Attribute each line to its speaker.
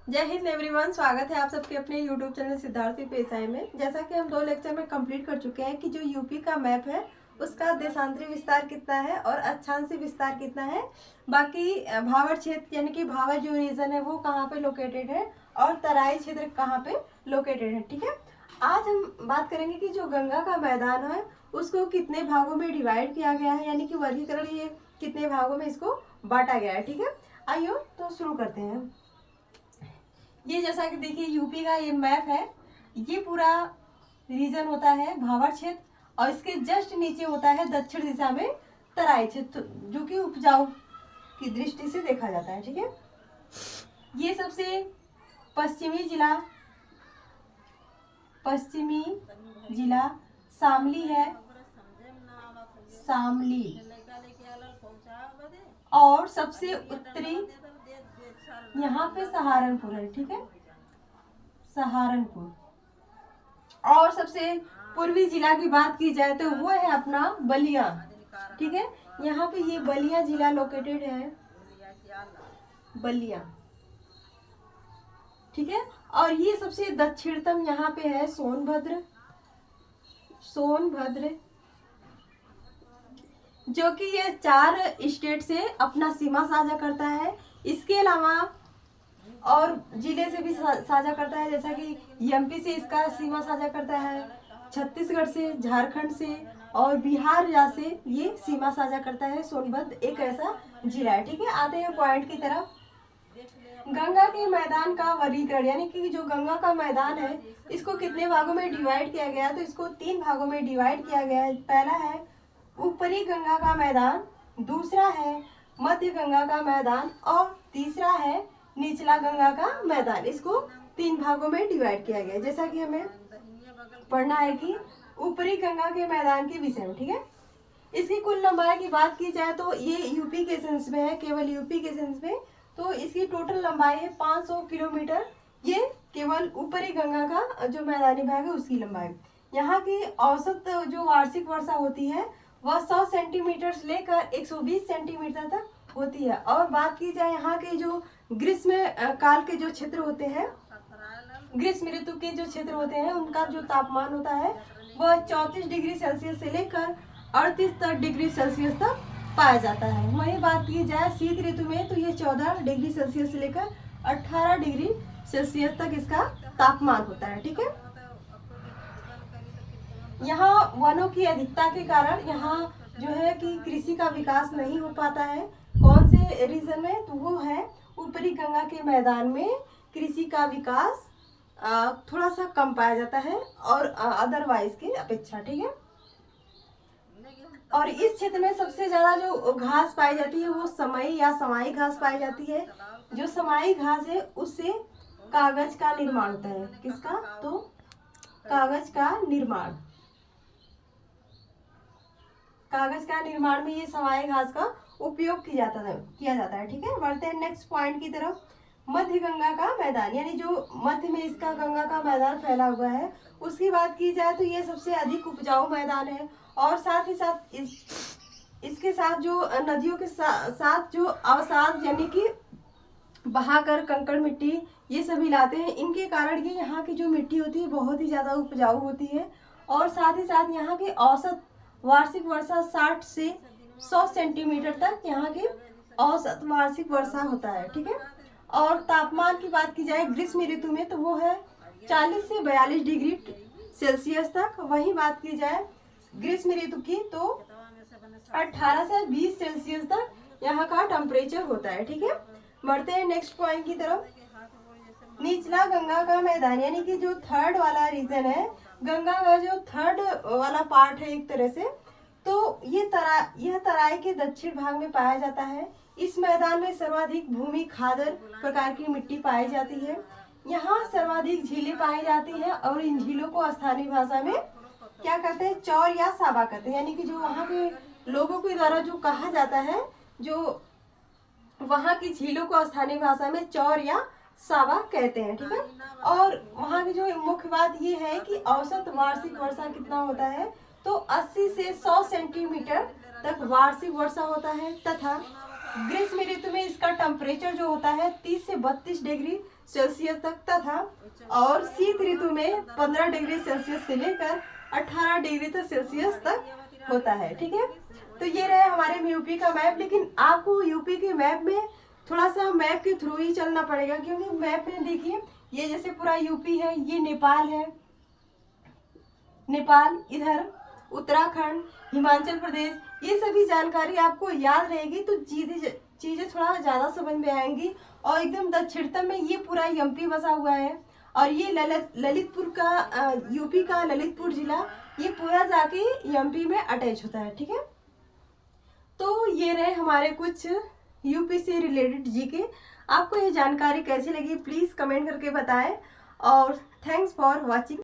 Speaker 1: जय हिंद एवरीवन, स्वागत है आप सबके अपने यूट्यूब चैनल सिद्धार्थी पेशाई में। जैसा कि हम 2 लेक्चर में कंप्लीट कर चुके हैं कि जो यूपी का मैप है उसका देशांतरी विस्तार कितना है और अक्षांशीय विस्तार कितना है। बाकी भावर क्षेत्र यानी कि भावर जो रीजन है वो कहाँ पे लोकेटेड है और तराई क्षेत्र कहाँ पे लोकेटेड है। ठीक है, आज हम बात करेंगे कि जो गंगा का मैदान है उसको कितने भागों में डिवाइड किया गया है, यानी कि वर्गीकरण ये कितने भागों में इसको बांटा गया है। ठीक है, आइए तो शुरू करते हैं। ये जैसा कि देखिए यूपी का ये मैप है, ये पूरा रीजन होता है भावर क्षेत्र और इसके जस्ट नीचे होता है दक्षिण दिशा में तराई क्षेत्र, जो कि उपजाऊ की दृष्टि से देखा जाता है। ठीक है, ये सबसे पश्चिमी जिला शामली है, शामली। और सबसे उत्तरी यहाँ पे सहारनपुर है। ठीक है, सहारनपुर। और सबसे पूर्वी जिला की बात की जाए तो वो है अपना बलिया। ठीक है, यहाँ पे ये बलिया जिला लोकेटेड है, बलिया। ठीक है, और ये सबसे दक्षिणतम यहाँ पे है सोनभद्र, जो कि ये 4 स्टेट से अपना सीमा साझा करता है। इसके अलावा और जिले से भी साझा करता है, जैसा कि एमपी से इसका सीमा साझा करता है, छत्तीसगढ़ से, झारखंड से और बिहार से ये सीमा साझा करता है। सोनभद्र एक ऐसा जिला है। ठीक है, आते हैं पॉइंट की तरफ। गंगा के मैदान का वर्गीकरण, यानी कि जो गंगा का मैदान है इसको कितने भागों में डिवाइड किया गया है, तो इसको 3 भागों में डिवाइड किया गया है। पहला है ऊपरी गंगा का मैदान, दूसरा है मध्य गंगा का मैदान और तीसरा है निचला गंगा का मैदान। इसको 3 भागों में डिवाइड किया गया है। जैसा कि हमें पढ़ना है कि ऊपरी गंगा के मैदान के विषय में। ठीक है, इसकी कुल लंबाई की बात की जाए तो ये यूपी के सेंस में है, केवल यूपी के सेंस में। तो इसकी टोटल लंबाई है 500 किलोमीटर। ये केवल ऊपरी गंगा का जो मैदानी भाग है उसकी लंबाई। यहाँ की औसत जो वार्षिक वर्षा होती है वह 100 सेंटीमीटर से लेकर 120 सेंटीमीटर तक होती है। और बात की जाए यहाँ के जो ग्रीष्म काल के जो क्षेत्र होते हैं, ग्रीष्म ऋतु के जो क्षेत्र होते हैं, उनका जो तापमान होता है वह 34 डिग्री सेल्सियस से लेकर 38 डिग्री सेल्सियस तक पाया जाता है। वही बात की जाए शीत ऋतु में तो ये 14 डिग्री सेल्सियस से लेकर 18 डिग्री सेल्सियस तक इसका तापमान होता है। ठीक है, यहाँ वनों की अधिकता के कारण यहाँ जो है कि कृषि का विकास नहीं हो पाता है। कौन से रीजन में, तो वो है ऊपरी गंगा के मैदान में कृषि का विकास थोड़ा सा कम पाया जाता है और अदरवाइज के अपेक्षा। ठीक है, और इस क्षेत्र में सबसे ज्यादा जो घास पाई जाती है वो समई या समाई घास पाई जाती है। जो समाई घास है उससे कागज का निर्माण होता है। किसका, तो कागज का निर्माण में ये समाई घास का उपयोग किया जाता है। ठीक है, बढ़ते हैं नेक्स्ट पॉइंट की तरफ। मध्य गंगा का मैदान, यानी जो मध्य में इसका गंगा का मैदान फैला हुआ है, उसकी बात की जाए तो ये सबसे अधिक उपजाऊ मैदान है। और साथ ही साथ इसके साथ जो नदियों के साथ जो अवसाद यानी कि बहाकर कंकड़ मिट्टी ये सभी लाते हैं, इनके कारण ये यहाँ की जो मिट्टी होती है बहुत ही ज्यादा उपजाऊ होती है। और साथ ही साथ यहाँ की औसत वार्षिक वर्षा 60 से 100 सेंटीमीटर तक यहाँ की औसत वार्षिक वर्षा होता है। ठीक है, और तापमान की बात की जाए ग्रीष्म ऋतु में तो वो है 40 से 42 डिग्री सेल्सियस तक। वही बात की जाए ग्रीष्म ऋतु की तो 18 से 20 सेल्सियस तक यहाँ का टेम्परेचर होता है। ठीक है, बढ़ते हैं नेक्स्ट पॉइंट की तरफ। निचला गंगा का मैदान, यानी कि जो थर्ड वाला रीजन है, गंगा का जो थर्ड वाला पार्ट है एक तरह से, तो यह तराई के दक्षिण भाग में पाया जाता है। इस मैदान में सर्वाधिक भूमि खादर प्रकार की मिट्टी पाई जाती है। यहाँ सर्वाधिक झीलें पाई जाती हैं और इन झीलों को स्थानीय भाषा में क्या कहते हैं, चौर या साबा कहते हैं। यानी कि जो वहाँ के लोगों के द्वारा जो कहा जाता है, जो वहाँ की झीलों को स्थानीय भाषा में चौर या सावा कहते हैं। ठीक है, और वहाँ की जो मुख्य बात ये है कि औसत वार्षिक वर्षा कितना होता है, तो 80 से 100 सेंटीमीटर तक वार्षिक वर्षा होता है। तथा ग्रीष्म ऋतु में इसका टेम्परेचर जो होता है 30 से 32 डिग्री सेल्सियस तक तथा और शीत ऋतु में 15 डिग्री सेल्सियस से लेकर 18 डिग्री तक सेल्सियस तक होता है। ठीक है, तो ये रहे हमारे यूपी का मैप। लेकिन आपको यूपी के मैप में थोड़ा सा मैप के थ्रू ही चलना पड़ेगा, क्योंकि मैप में देखिए ये जैसे पूरा यूपी है, ये नेपाल है, नेपाल इधर उत्तराखंड, हिमाचल प्रदेश, ये सभी जानकारी आपको याद रहेगी तो चीजें थोड़ा ज्यादा समझ में आएंगी। और एकदम दक्षिणतम में ये पूरा एमपी बसा हुआ है, और ये ललितपुर का यूपी का ललितपुर जिला ये पूरा जाके एमपी में अटैच होता है। ठीक है, तो ये रहे हमारे कुछ यूपी से रिलेटेड जीके। आपको ये जानकारी कैसी लगी प्लीज कमेंट करके बताएं, और थैंक्स फॉर वॉचिंग।